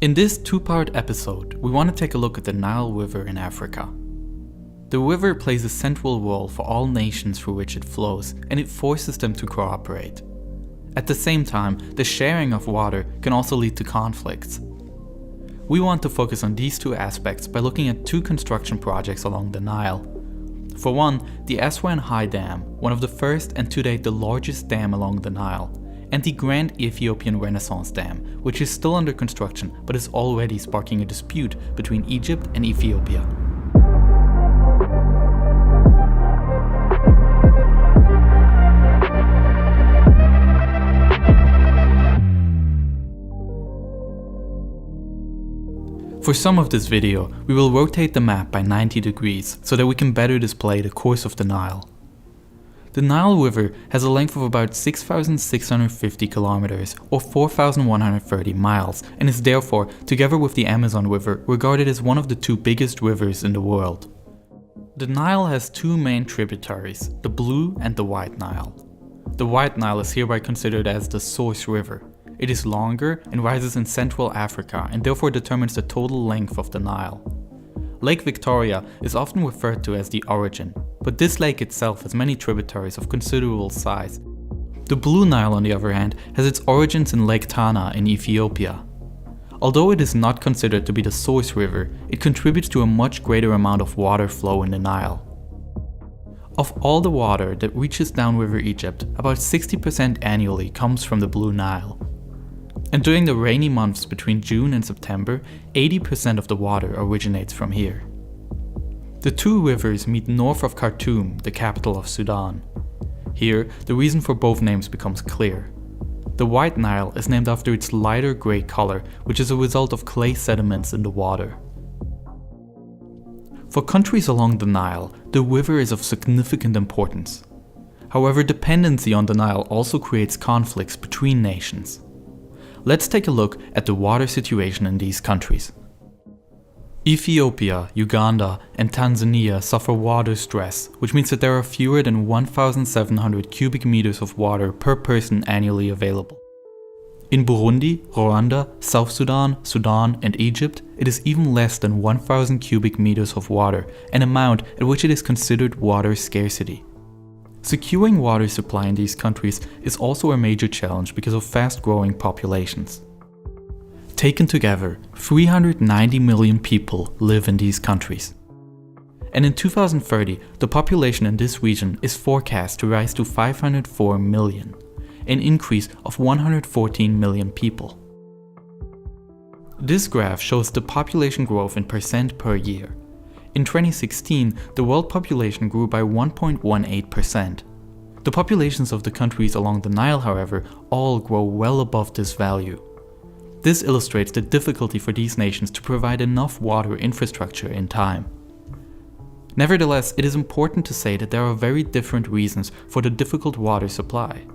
In this two-part episode, we want to take a look at the Nile River in Africa. The river plays a central role for all nations through which it flows, and it forces them to cooperate. At the same time, the sharing of water can also lead to conflicts. We want to focus on these two aspects by looking at two construction projects along the Nile. For one, the Aswan High Dam, one of the first and to date the largest dam along the Nile, and the Grand Ethiopian Renaissance Dam, which is still under construction but is already sparking a dispute between Egypt and Ethiopia. For some of this video, we will rotate the map by 90 degrees so that we can better display the course of the Nile. The Nile River has a length of about 6,650 kilometers or 4,130 miles and is therefore, together with the Amazon River, regarded as one of the two biggest rivers in the world. The Nile has two main tributaries, the Blue and the White Nile. The White Nile is hereby considered as the source river. It is longer and rises in Central Africa and therefore determines the total length of the Nile. Lake Victoria is often referred to as the origin, but this lake itself has many tributaries of considerable size. The Blue Nile, on the other hand, has its origins in Lake Tana in Ethiopia. Although it is not considered to be the source river, it contributes to a much greater amount of water flow in the Nile. Of all the water that reaches downriver Egypt, about 60% annually comes from the Blue Nile. And during the rainy months between June and September, 80% of the water originates from here. The two rivers meet north of Khartoum, the capital of Sudan. Here, the reason for both names becomes clear. The White Nile is named after its lighter grey color, which is a result of clay sediments in the water. For countries along the Nile, the river is of significant importance. However, dependency on the Nile also creates conflicts between nations. Let's take a look at the water situation in these countries. Ethiopia, Uganda, and Tanzania suffer water stress, which means that there are fewer than 1,700 cubic meters of water per person annually available. In Burundi, Rwanda, South Sudan, Sudan, and Egypt, it is even less than 1,000 cubic meters of water, an amount at which it is considered water scarcity. Securing water supply in these countries is also a major challenge because of fast-growing populations. Taken together, 390 million people live in these countries. And in 2030, the population in this region is forecast to rise to 504 million, an increase of 114 million people. This graph shows the population growth in percent per year. In 2016, the world population grew by 1.18%. The populations of the countries along the Nile, however, all grow well above this value. This illustrates the difficulty for these nations to provide enough water infrastructure in time. Nevertheless, it is important to say that there are very different reasons for the difficult water supply.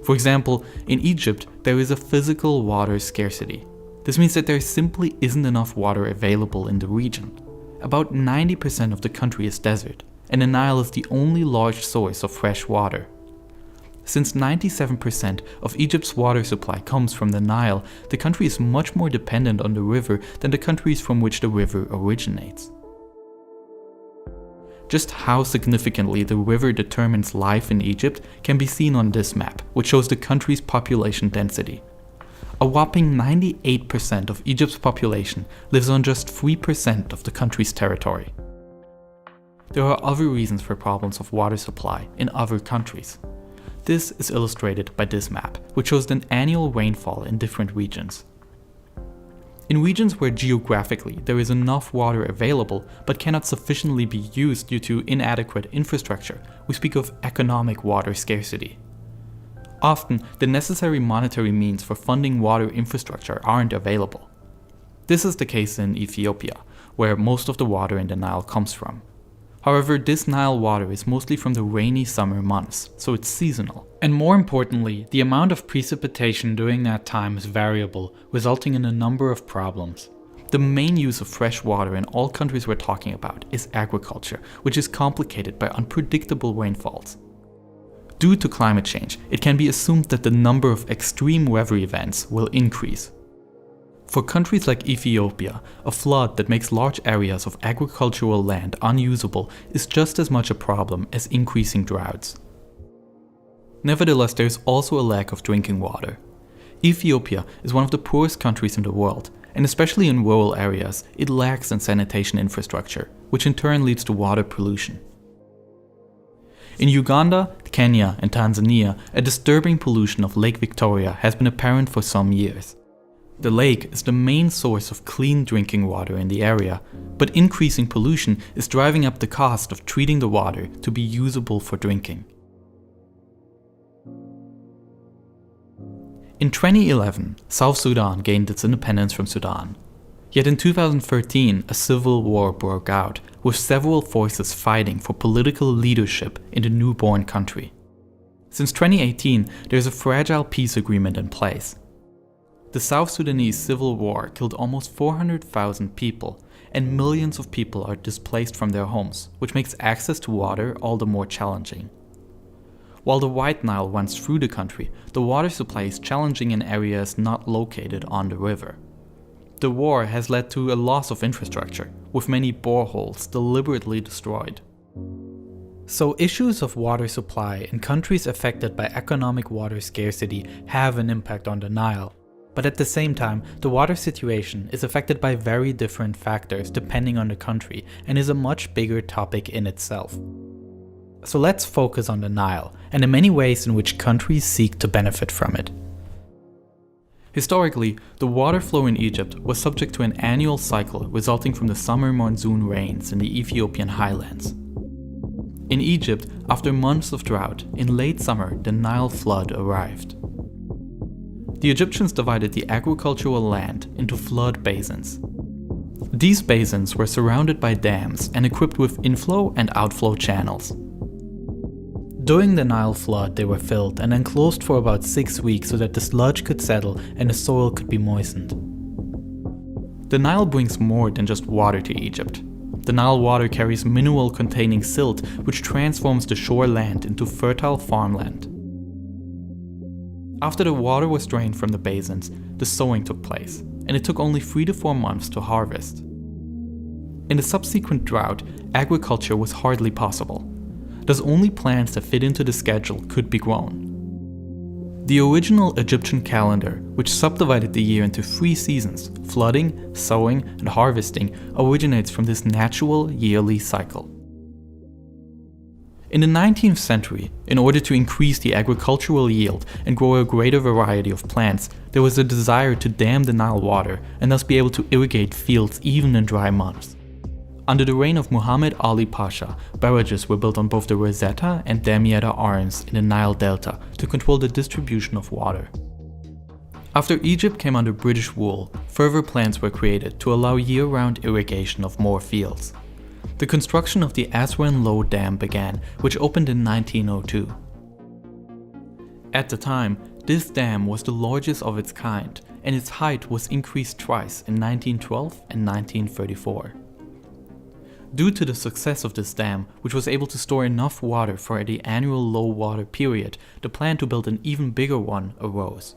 For example, in Egypt, there is a physical water scarcity. This means that there simply isn't enough water available in the region. About 90% of the country is desert, and the Nile is the only large source of fresh water. Since 97% of Egypt's water supply comes from the Nile, the country is much more dependent on the river than the countries from which the river originates. Just how significantly the river determines life in Egypt can be seen on this map, which shows the country's population density. A whopping 98% of Egypt's population lives on just 3% of the country's territory. There are other reasons for problems of water supply in other countries. This is illustrated by this map, which shows the annual rainfall in different regions. In regions where geographically there is enough water available but cannot sufficiently be used due to inadequate infrastructure, we speak of economic water scarcity. Often, the necessary monetary means for funding water infrastructure aren't available. This is the case in Ethiopia, where most of the water in the Nile comes from. However, this Nile water is mostly from the rainy summer months, so it's seasonal. And more importantly, the amount of precipitation during that time is variable, resulting in a number of problems. The main use of fresh water in all countries we're talking about is agriculture, which is complicated by unpredictable rainfalls. Due to climate change, it can be assumed that the number of extreme weather events will increase. For countries like Ethiopia, a flood that makes large areas of agricultural land unusable is just as much a problem as increasing droughts. Nevertheless, there is also a lack of drinking water. Ethiopia is one of the poorest countries in the world, and especially in rural areas, it lacks in sanitation infrastructure, which in turn leads to water pollution. In Uganda, Kenya, and Tanzania, a disturbing pollution of Lake Victoria has been apparent for some years. The lake is the main source of clean drinking water in the area, but increasing pollution is driving up the cost of treating the water to be usable for drinking. In 2011, South Sudan gained its independence from Sudan. Yet in 2013, a civil war broke out, with several forces fighting for political leadership in the newborn country. Since 2018, there is a fragile peace agreement in place. The South Sudanese civil war killed almost 400,000 people, and millions of people are displaced from their homes, which makes access to water all the more challenging. While the White Nile runs through the country, the water supply is challenging in areas not located on the river. The war has led to a loss of infrastructure, with many boreholes deliberately destroyed. So issues of water supply in countries affected by economic water scarcity have an impact on the Nile. But at the same time, the water situation is affected by very different factors depending on the country and is a much bigger topic in itself. So let's focus on the Nile and the many ways in which countries seek to benefit from it. Historically, the water flow in Egypt was subject to an annual cycle resulting from the summer monsoon rains in the Ethiopian highlands. In Egypt, after months of drought, in late summer the Nile flood arrived. The Egyptians divided the agricultural land into flood basins. These basins were surrounded by dams and equipped with inflow and outflow channels. During the Nile flood, they were filled and then closed for about 6 weeks so that the sludge could settle and the soil could be moistened. The Nile brings more than just water to Egypt. The Nile water carries mineral-containing silt, which transforms the shore land into fertile farmland. After the water was drained from the basins, the sowing took place, and it took only 3 to 4 months to harvest. In the subsequent drought, agriculture was hardly possible. Thus only plants that fit into the schedule could be grown. The original Egyptian calendar, which subdivided the year into 3 seasons, flooding, sowing, and harvesting, originates from this natural yearly cycle. In the 19th century, in order to increase the agricultural yield and grow a greater variety of plants, there was a desire to dam the Nile water and thus be able to irrigate fields even in dry months. Under the reign of Muhammad Ali Pasha, barrages were built on both the Rosetta and Damietta Arms in the Nile Delta to control the distribution of water. After Egypt came under British rule, further plans were created to allow year-round irrigation of more fields. The construction of the Aswan Low Dam began, which opened in 1902. At the time, this dam was the largest of its kind, and its height was increased twice in 1912 and 1934. Due to the success of this dam, which was able to store enough water for the annual low water period, the plan to build an even bigger one arose.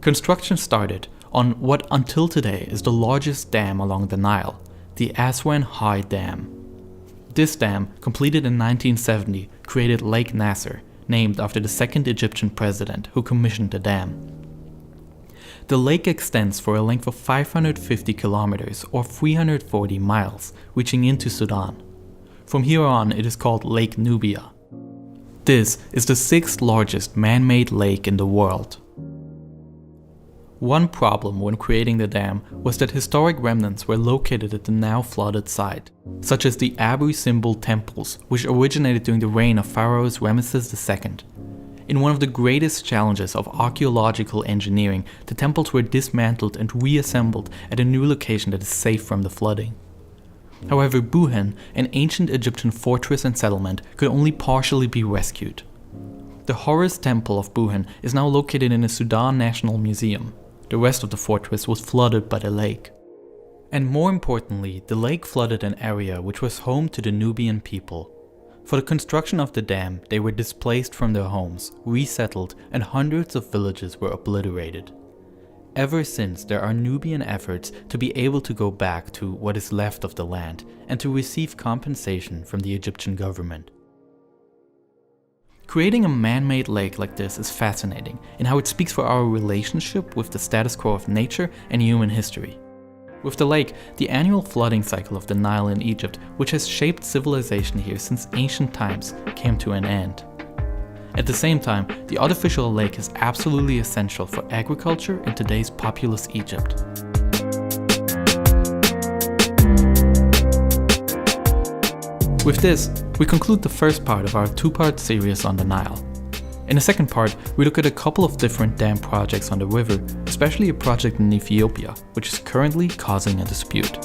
Construction started on what until today is the largest dam along the Nile, the Aswan High Dam. This dam, completed in 1970, created Lake Nasser, named after the second Egyptian president who commissioned the dam. The lake extends for a length of 550 kilometers or 340 miles, reaching into Sudan. From here on, it is called Lake Nubia. This is the 6th largest man-made lake in the world. One problem when creating the dam was that historic remnants were located at the now flooded site, such as the Abu Simbel temples, which originated during the reign of Pharaoh Ramesses II. In one of the greatest challenges of archaeological engineering, the temples were dismantled and reassembled at a new location that is safe from the flooding. However, Buhen, an ancient Egyptian fortress and settlement, could only partially be rescued. The Horus Temple of Buhen is now located in the Sudan National Museum. The rest of the fortress was flooded by the lake. And more importantly, the lake flooded an area which was home to the Nubian people. For the construction of the dam, they were displaced from their homes, resettled, and hundreds of villages were obliterated. Ever since, there are Nubian efforts to be able to go back to what is left of the land and to receive compensation from the Egyptian government. Creating a man-made lake like this is fascinating in how it speaks for our relationship with the status quo of nature and human history. With the lake, the annual flooding cycle of the Nile in Egypt, which has shaped civilization here since ancient times, came to an end. At the same time, the artificial lake is absolutely essential for agriculture in today's populous Egypt. With this, we conclude the first part of our two-part series on the Nile. In the second part, we look at a couple of different dam projects on the river, especially a project in Ethiopia, which is currently causing a dispute.